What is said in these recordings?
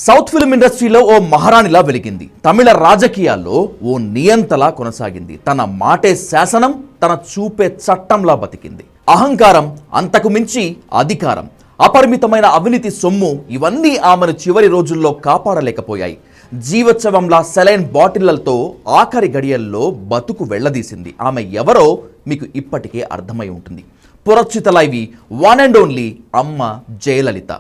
South film ఇండస్ట్రీలో ఓ మహారాణిలా వెలిగింది. తమిళ రాజకీయాల్లో ఓ నియంతలా కొనసాగింది. తన మాటే శాసనం, తన చూపే చట్టంలా బతికింది. అహంకారం, అంతకు మించి అధికారం, అపరిమితమైన అవినీతి సొమ్ము ఇవన్నీ ఆమెను చివరి రోజుల్లో కాపాడలేకపోయాయి. జీవోత్సవంలా సెలైన్ బాటిళ్లతో ఆఖరి గడియల్లో బతుకు వెళ్లదీసింది. ఆమె ఎవరో మీకు ఇప్పటికే అర్థమై ఉంటుంది. పురచిత లైవి వన్ అండ్ ఓన్లీ అమ్మ జయలలిత.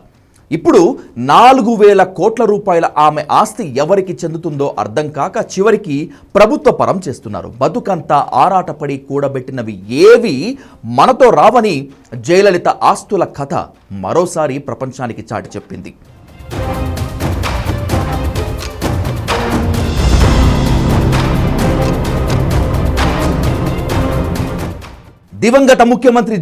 ఇప్పుడు 4,000 కోట్ల రూపాయల ఆమె ఆస్తి ఎవరికి చెందుతుందో అర్థం కాక చివరికి ప్రభుత్వ పరం చేస్తున్నారు. బతుకంతా ఆరాటపడి కూడబెట్టినవి ఏవి మనతో రావని జయలలిత ఆస్తుల కథ మరోసారి ప్రపంచానికి చాటి చెప్పింది. దివంగత ముఖ్యమంత్రి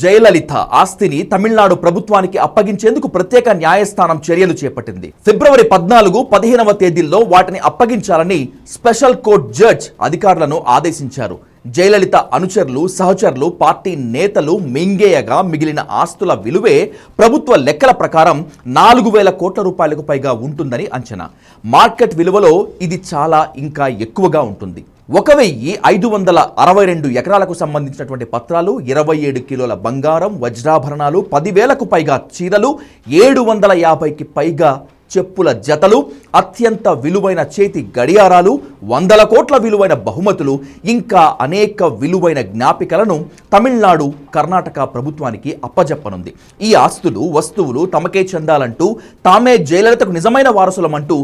జయలలిత ఆస్తిని తమిళనాడు ప్రభుత్వానికి అప్పగించేందుకు ప్రత్యేక న్యాయస్థానం చర్యలు చేపట్టింది. ఫిబ్రవరి 14, 15వ తేదీల్లో వాటిని అప్పగించాలని స్పెషల్ కోర్టు జడ్జ్ అధికారులను ఆదేశించారు. జయలలిత అనుచరులు, సహచరులు, పార్టీ నేతలు మింగేయగా మిగిలిన ఆస్తుల విలువే ప్రభుత్వ లెక్కల ప్రకారం 4,000 కోట్ల రూపాయలకు పైగా ఉంటుందని అంచనా. మార్కెట్ విలువలో ఇది చాలా ఇంకా ఎక్కువగా ఉంటుంది. 1,562 ఎకరాలకు సంబంధించినటువంటి పత్రాలు, 27 కిలోల బంగారం, వజ్రాభరణాలు, 10,000కు పైగా చీరలు, 750కి పైగా చెప్పుల జతలు, అత్యంత విలువైన చేతి గడియారాలు, 100 కోట్ల విలువైన బహుమతులు, ఇంకా అనేక విలువైన జ్ఞాపికలను తమిళనాడు, కర్ణాటక ప్రభుత్వానికి అప్పజెప్పనుంది. ఈ ఆస్తులు, వస్తువులు తమకే చెందాలంటూ తామే జయలలితకు నిజమైన వారసులమంటూ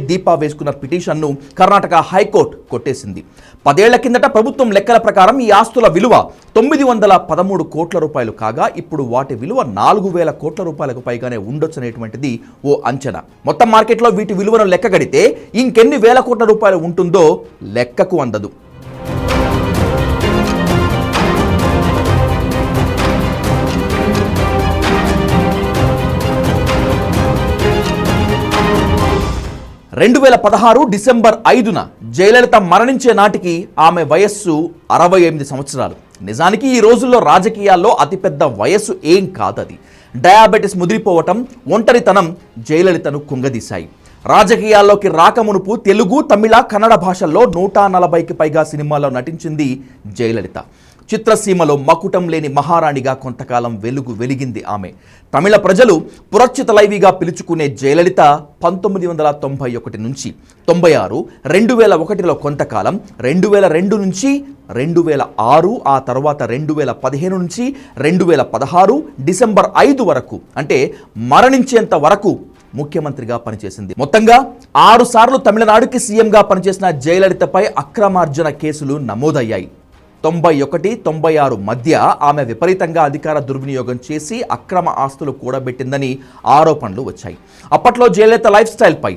దీపా వేసుకున్న పిటిషన్ను కర్ణాటక హైకోర్టు కొట్టేసింది. 10 ఏళ్ల కిందట ప్రభుత్వం లెక్కల ప్రకారం ఈ ఆస్తుల విలువ 913 కోట్ల రూపాయలు కాగా ఇప్పుడు వాటి విలువ 4,000 కోట్ల రూపాయలకు పైగానే ఉండొచ్చనేటువంటిది ఓ అంచనా. మొత్తం మార్కెట్లో వీటి విలువను లెక్క గడితే ఇంకెన్ని వేల కోట్ల రూపాయలు ఉంటుందో లెక్కకు అందదు. డిసెంబర్ 5న జయలలిత మరణించే నాటికి ఆమె వయస్సు 68 సంవత్సరాలు. నిజానికి ఈ రోజుల్లో రాజకీయాల్లో అతిపెద్ద వయస్సు ఏం కాదది. డయాబెటిస్ ముదిరిపోవటం, ఒంటరితనం జయలలితను కుంగదీశాయి. రాజకీయాల్లోకి రాకమునుపు తెలుగు, తమిళ, కన్నడ భాషల్లో 140కి పైగా సినిమాల్లో నటించింది జయలలిత. చిత్రసీమలో మకుటం లేని మహారాణిగా కొంతకాలం వెలిగింది ఆమె. తమిళ ప్రజలు పురచిత లైవిగా పిలుచుకునే జయలలిత 1991 నుంచి 96, 2001లో కొంతకాలం, 2002 నుంచి 2006, ఆ తర్వాత 2015 నుంచి 2016 డిసెంబర్ 5 వరకు, అంటే మరణించేంత వరకు ముఖ్యమంత్రిగా పనిచేసింది. మొత్తంగా 6 సార్లు తమిళనాడుకి సీఎంగా పనిచేసిన జయలలితపై అక్రమార్జన కేసులు నమోదయ్యాయి. 91, 96 మధ్య ఆమె విపరీతంగా అధికార దుర్వినియోగం చేసి అక్రమ ఆస్తులు కూడబెట్టిందని ఆరోపణలు వచ్చాయి. అప్పట్లో జయలలిత లైఫ్ స్టైల్పై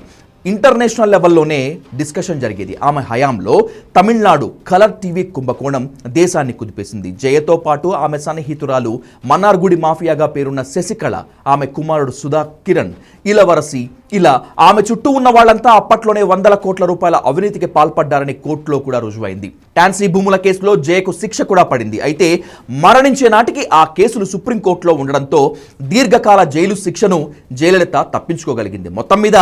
ఇంటర్నేషనల్ లెవెల్లోనే డిస్కషన్ జరిగేది. ఆమె హయాంలో తమిళనాడు కలర్ టీవీ కుంభకోణం దేశాన్ని కుదిపేసింది. జయతో పాటు ఆమె సన్నిహితురాలు, మన్నార్గుడి మాఫియాగా పేరున్న శశికళ, ఆమె కుమారుడు సుధా కిరణ్, ఇలవరసి, ఇలా ఆమె చుట్టూ ఉన్న వాళ్ళంతా అప్పట్లోనే 100 కోట్ల రూపాయల అవినీతికి పాల్పడ్డారని కోర్టులో కూడా రుజువైంది. టాన్సీ భూముల కేసులో జయకు శిక్ష కూడా పడింది. అయితే మరణించే నాటికి ఆ కేసులు సుప్రీంకోర్టులో ఉండడంతో దీర్ఘకాల జైలు శిక్షను జయలలిత తప్పించుకోగలిగింది. మొత్తం మీద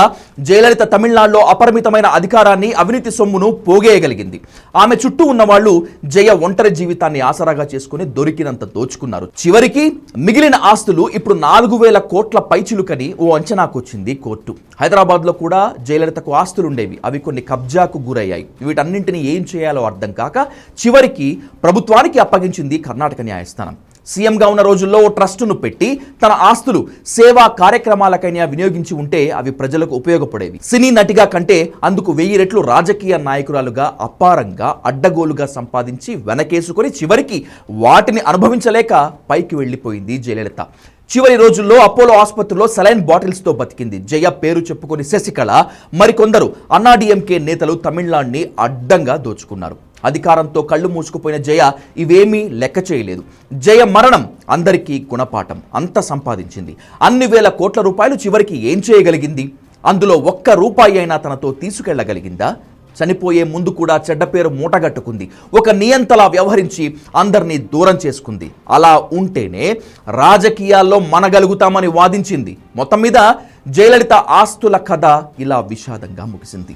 జయలలిత తమిళనాడులో అపరిమితమైన అధికారాన్ని, అవినీతి సొమ్మును పోగేయగలిగింది. ఆమె చుట్టూ ఉన్న వాళ్ళు జయ ఒంటరి జీవితాన్ని ఆసరాగా చేసుకుని దొరికినంత దోచుకున్నారు. చివరికి మిగిలిన ఆస్తులు ఇప్పుడు 4,000 కోట్ల పైచిలుకని ఓ అంచనాకు వచ్చింది కోర్టు. హైదరాబాద్లో కూడా జయలలితకు ఆస్తులుండేవి. అవి కొన్ని కబ్జాకు గురయ్యాయి. వీటన్నింటినీ ఏం చేయాలో అర్థం కాక చివరికి ప్రభుత్వానికి అప్పగించింది కర్ణాటక న్యాయస్థానం. సీఎంగా ఉన్న రోజుల్లో ఓ ట్రస్టును పెట్టి తన ఆస్తులు సేవా కార్యక్రమాలకైనా వినియోగించి ఉంటే అవి ప్రజలకు ఉపయోగపడేవి. సినీ నటిగా కంటే అందుకు 1000 రెట్లు రాజకీయ నాయకురాలుగా అపారంగా అడ్డగోలుగా సంపాదించి వెనకేసుకొని చివరికి వాటిని అనుభవించలేక పైకి వెళ్ళిపోయింది జయలలిత. చివరి రోజుల్లో అపోలో ఆసుపత్రిలో సెలైన్ బాటిల్స్తో బతికింది. జయ పేరు చెప్పుకొని శశికళ, మరికొందరు అన్నాడీఎంకే నేతలు తమిళనాడుని అడ్డంగా దోచుకున్నారు. అధికారంతో కళ్ళు మూసుకుపోయిన జయ ఇవేమీ లెక్క చేయలేదు. జయ మరణం అందరికీ గుణపాఠం. అంత సంపాదించింది, అన్ని వేల కోట్ల రూపాయలు, చివరికి ఏం చేయగలిగింది? అందులో 1 రూపాయి అయినా తనతో తీసుకెళ్లగలిగిందా? చనిపోయే ముందు కూడా చెడ్డ పేరు మూటగట్టుకుంది. ఒక నియంతలా వ్యవహరించి అందరినీ దూరం చేసుకుంది. అలా ఉంటేనే రాజకీయాల్లో మనగలుగుతామని వాదించింది. మొత్తం మీద జయలలిత ఆస్తుల కథ ఇలా విషాదంగా ముగిసింది.